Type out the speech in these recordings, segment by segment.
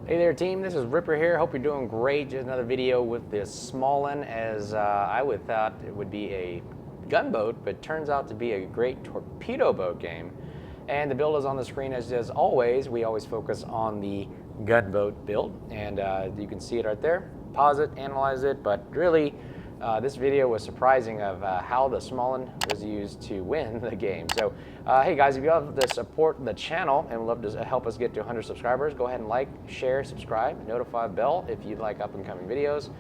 Hey there team, this is Ripper here. Hope you're doing great. Just another video with this Smaland, as I would thought it would be a gunboat, but turns out to be a great torpedo boat game. And the build is on the screen as always. We always focus on the gunboat build, and you can see it right there. Pause it, analyze it, but really this video was surprising of how the Smaland was used to win the game. So hey guys, if you love to support the channel and would love to help us get to 100 subscribers, go ahead and like, share, subscribe, notify bell if you'd like up and coming videos,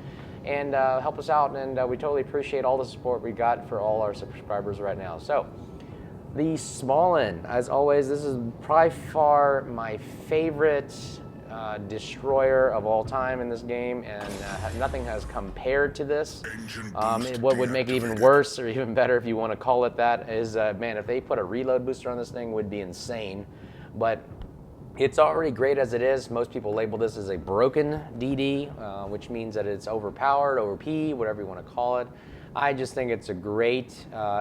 and help us out. And we totally appreciate all the support we got for all our subscribers right now. So the Smaland, as always, this is by far my favorite destroyer of all time in this game, and nothing has compared to this. What would make it even worse, or even better if you want to call it that, is man, if they put a reload booster on this thing, would be insane. But it's already great as it is. Most people label this as a broken DD, which means that it's overpowered, OP, whatever you want to call it. I just think it's a great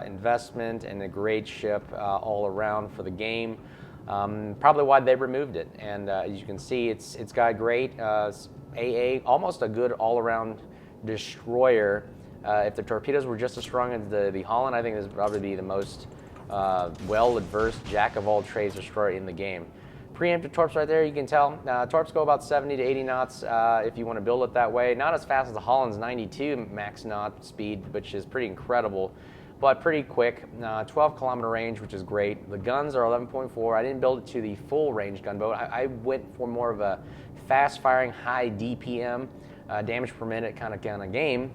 investment and a great ship all around for the game. Probably why they removed it, and as you can see, it's got great AA, almost a good all-around destroyer. If the torpedoes were just as strong as the Holland, I think this would probably be the most well-adversed jack-of-all-trades destroyer in the game. Preemptive torps right there, you can tell. Torps go about 70 to 80 knots if you want to build it that way. Not as fast as the Holland's 92 max knot speed, which is pretty incredible, but pretty quick. 12-kilometer range, which is great. The guns are 11.4. I didn't build it to the full range gunboat. I went for more of a fast-firing, high DPM, damage per minute kind of game,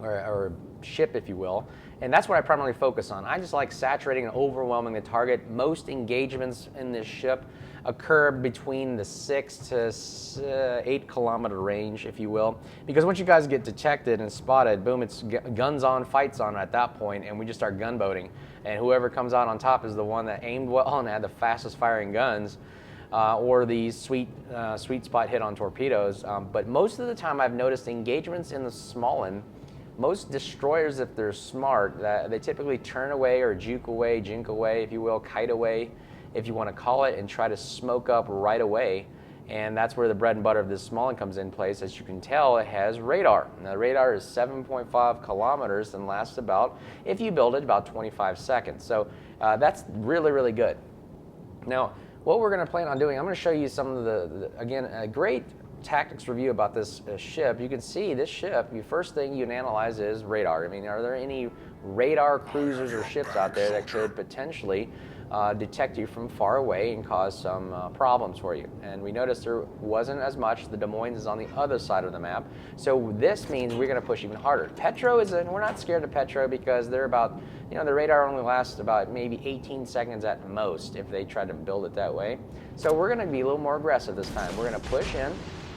or ship, if you will. And that's what I primarily focus on. I just like saturating and overwhelming the target. Most engagements in this ship occur between the 6 to 8 kilometer range, if you will, because once you guys get detected and spotted, boom, it's guns on, fights on at that point, and we just start gunboating, and whoever comes out on top is the one that aimed well and had the fastest firing guns, or the sweet spot hit on torpedoes. But most of the time I've noticed engagements in the Smaland, most destroyers, if they're smart, they typically turn away or juke away, jink away, if you will, kite away, if you want to call it, and try to smoke up right away. And that's where the bread and butter of this Smaland comes in place. As you can tell, it has radar. Now, the radar is 7.5 kilometers and lasts about, if you build it, about 25 seconds. So that's really, really good. Now, what we're going to plan on doing, I'm going to show you some of again, a great tactics review about this ship. You can see this ship, the first thing you can analyze is radar. I mean, are there any radar cruisers or ships out there that could potentially detect you from far away and cause some problems for you? And we noticed there wasn't as much. The Des Moines is on the other side of the map, so this means we're going to push even harder. Petro we're not scared of Petro, because they're about, the radar only lasts about maybe 18 seconds at most if they try to build it that way. So we're going to be a little more aggressive this time. We're going to push in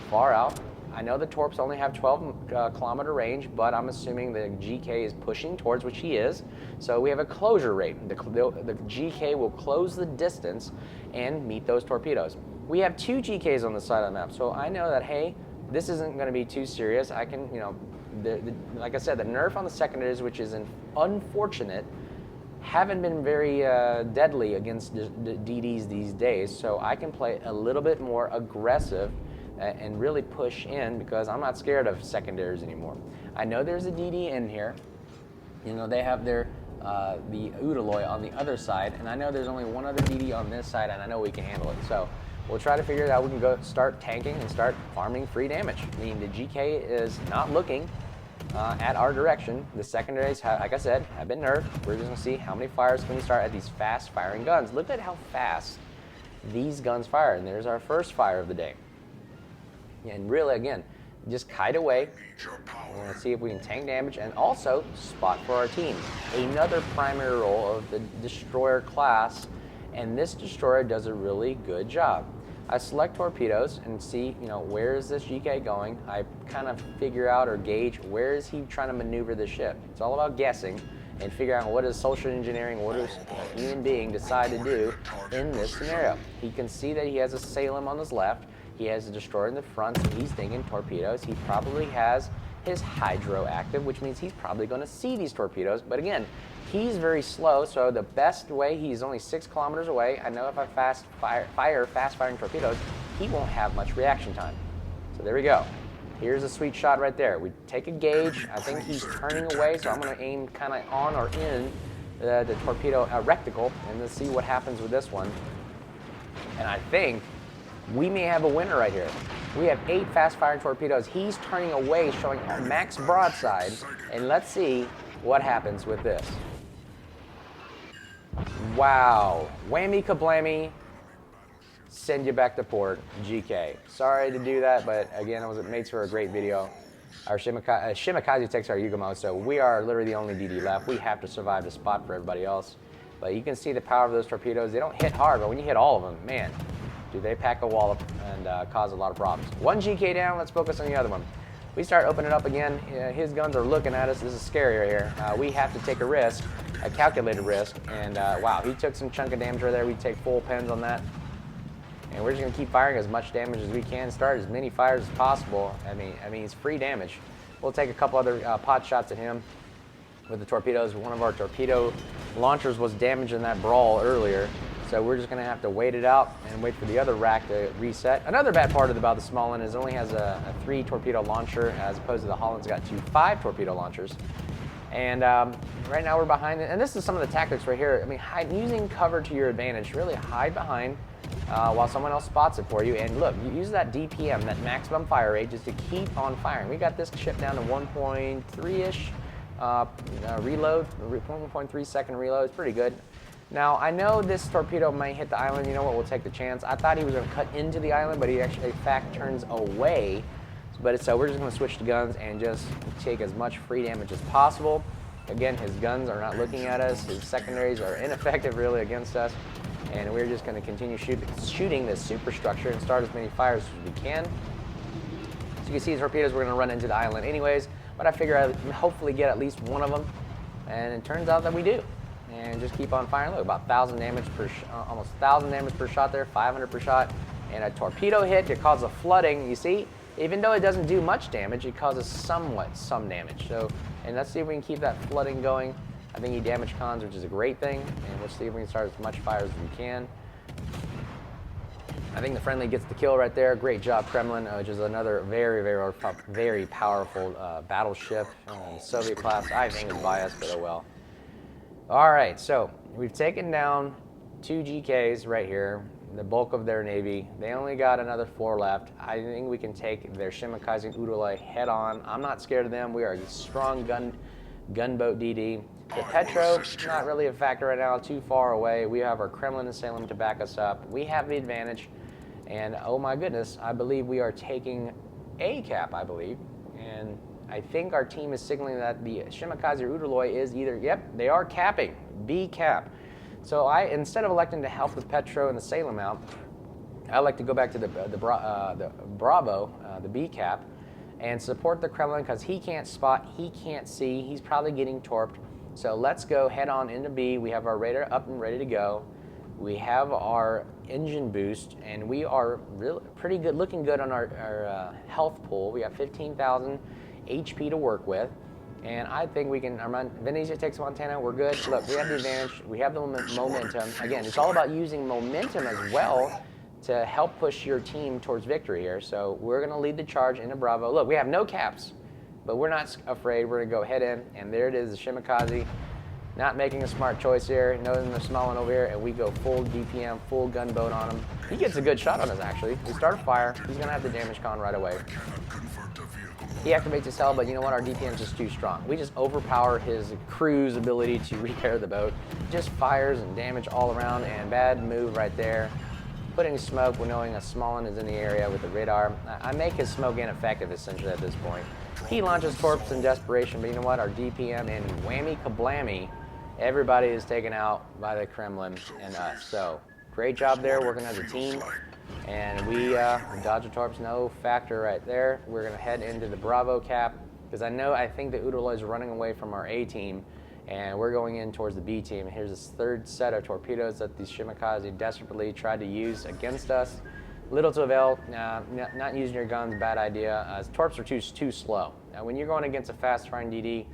far out. I know the torps only have 12 kilometer range, but I'm assuming the GK is pushing towards, which he is. So we have a closure rate. The GK will close the distance and meet those torpedoes. We have 2 GKs on the side of the map, so I know that, hey, this isn't going to be too serious. I can, like I said, the nerf on the secondaries, which is unfortunate, haven't been very deadly against DDs these days, so I can play a little bit more aggressive and really push in, because I'm not scared of secondaries anymore. I know there's a DD in here. They have their the Udaloy on the other side, and I know there's only one other DD on this side, and I know we can handle it. So we'll try to figure it out. We can go start tanking and start farming free damage. I mean, the GK is not looking at our direction. The secondaries, like I said, have been nerfed. We're just gonna see how many fires can we start at these fast firing guns. Look at how fast these guns fire, and there's our first fire of the day. And really, again, just kite away. We're going to see if we can tank damage and also spot for our team. Another primary role of the destroyer class, and this destroyer does a really good job. I select torpedoes and see, where is this GK going? I kind of figure out or gauge where is he trying to maneuver the ship. It's all about guessing and figure out what is social engineering, what does a human being decide to do in this scenario. He can see that he has a Salem on his left. He has a destroyer in the front, so he's thinking torpedoes. He probably has his hydro active, which means he's probably going to see these torpedoes. But again, he's very slow, so the best way, he's only 6 kilometers away. I know if I fast firing torpedoes, he won't have much reaction time. So there we go. Here's a sweet shot right there. We take a gauge. I think he's turning away, so I'm going to aim kind of on or in the torpedo reticle, and let's see what happens with this one. And I think we may have a winner right here. We have 8 fast-firing torpedoes. He's turning away, showing max broadside, and let's see what happens with this. Wow. Whammy kablammy. Send you back to port, GK. Sorry to do that, but again, it makes for a great video. Our Shimakaze takes our Yugumo, so we are literally the only DD left. We have to survive to spot for everybody else. But you can see the power of those torpedoes. They don't hit hard, but when you hit all of them, man, do they pack a wallop and cause a lot of problems. 1 GK down, let's focus on the other one. We start opening up again. His guns are looking at us. This is scary right here. We have to take a risk, a calculated risk, and wow, he took some chunk of damage right there. We take full pens on that. And we're just going to keep firing as much damage as we can, start as many fires as possible. I mean, it's free damage. We'll take a couple other pot shots at him with the torpedoes. One of our torpedo launchers was damaged in that brawl earlier, so we're just going to have to wait it out and wait for the other rack to reset. Another bad part about the Smaland is it only has a 3 torpedo launcher, as opposed to the Holland's got 5 torpedo launchers. And right now we're behind it. And this is some of the tactics right here. I mean, using cover to your advantage. Really hide behind while someone else spots it for you. And look, you use that DPM, that maximum fire rate, just to keep on firing. We got this ship down to 1.3-ish reload, 1.3 second reload. It's pretty good. Now, I know this torpedo might hit the island. You know what? We'll take the chance. I thought he was going to cut into the island, but he actually, in fact, turns away. But so we're just going to switch to guns and just take as much free damage as possible. Again, his guns are not looking at us. His secondaries are ineffective, really, against us. And we're just going to continue shooting this superstructure and start as many fires as we can. So you can see the torpedoes, we're going to run into the island anyways. But I figure I'd hopefully get at least one of them. And it turns out that we do. And just keep on firing. Look, about 1,000 damage per, almost 1,000 damage per shot there, 500 per shot. And a torpedo hit to cause a flooding. You see, even though it doesn't do much damage, it causes some damage. So, and let's see if we can keep that flooding going. I think he damaged cons, which is a great thing. And let's see if we can start as much fires as we can. I think the friendly gets the kill right there. Great job, Kremlin, which is another very powerful battleship. Soviet class, I think, is biased, but oh well. All right, so we've taken down 2 GKs right here, the bulk of their navy. They only got another 4 left. I think we can take their Shimakaze and Udaloi head on. I'm not scared of them. We are a strong gunboat DD. The Petro, not really a factor right now, too far away. We have our Kremlin and Salem to back us up. We have the advantage. And oh my goodness, I believe we are taking A cap, I believe. And I think our team is signaling that the Shimakaze or Udaloi is either, yep, they are capping, B cap. So instead of electing to help the Petro and the Salem out, I like to go back to the Bravo, the B cap, and support the Kremlin because he can't spot, he can't see, he's probably getting torped. So let's go head on into B. We have our radar up and ready to go. We have our engine boost, and we are really pretty good, looking good on our health pool. We have 15,000 HP to work with, and I think we can. Venezia takes Montana. We're good. Look, we have the advantage. We have the momentum. Again, it's all about using momentum as well to help push your team towards victory here. So we're going to lead the charge into Bravo. Look, we have no caps, but we're not afraid. We're going to go head in, and there it is, the Shimakaze. Not making a smart choice here, noting the Smaland over here, and we go full DPM, full gunboat on him. He gets a good shot on us, actually. We start a fire. He's going to have the damage con right away. He activates his hull, but you know what? Our DPM is just too strong. We just overpower his crew's ability to repair the boat. Just fires and damage all around, and bad move right there. Putting smoke when knowing a Smaland is in the area with the radar. I make his smoke ineffective, essentially, at this point. He launches torps in desperation, but you know what? Our DPM and whammy kablammy, everybody is taken out by the Kremlin and us. So, great job there, working as a team. And we dodge the torps, no factor right there. We're going to head into the Bravo cap, because I think the Udaloi is running away from our A team, and we're going in towards the B team. And here's this 3rd set of torpedoes that the Shimakaze desperately tried to use against us. Little to avail. Not using your guns, bad idea. Torps are too slow. Now, when you're going against a fast-firing DD,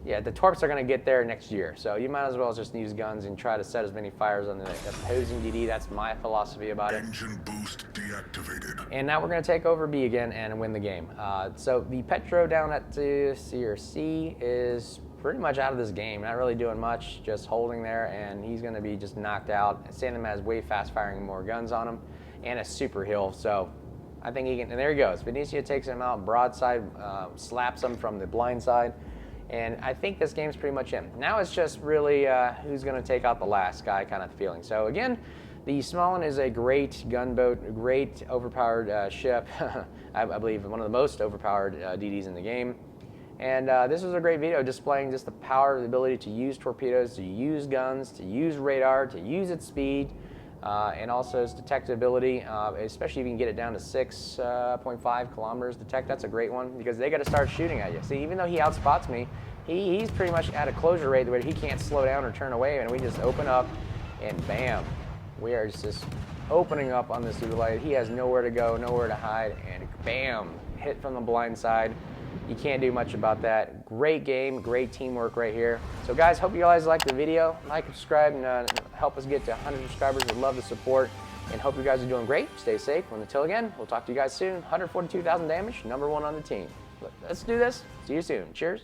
Yeah, the Torps are going to get there next year, so you might as well just use guns and try to set as many fires on the opposing DD. That's my philosophy about it. Engine boost deactivated. And now we're going to take over B again and win the game. So the Petro down at C or C is pretty much out of this game. Not really doing much, just holding there, and he's going to be just knocked out. Sandham has way fast firing more guns on him and a super hill, so I think he can, and there he goes. Venetia takes him out broadside, slaps him from the blind side. And I think this game's pretty much in. Now it's just really who's going to take out the last guy kind of feeling. So again, the Smaland is a great gunboat, great overpowered ship. I believe one of the most overpowered DDs in the game. And this was a great video displaying just the power, the ability to use torpedoes, to use guns, to use radar, to use its speed, and also its detectability, especially if you can get it down to 6.5 kilometers detect. That's a great one because they got to start shooting at you. See, even though he outspots me, he's pretty much at a closure rate where he can't slow down or turn away, and we just open up, and bam, we are just opening up on this Ulite. He has nowhere to go, nowhere to hide, and bam, hit from the blind side. You can't do much about that. Great game, great teamwork right here. So guys, hope you guys liked the video. Like and subscribe and help us get to 100 subscribers. We'd love the support and hope you guys are doing great. Stay safe. And until again, we'll talk to you guys soon. 142,000 damage, #1 on the team. Let's do this. See you soon. Cheers.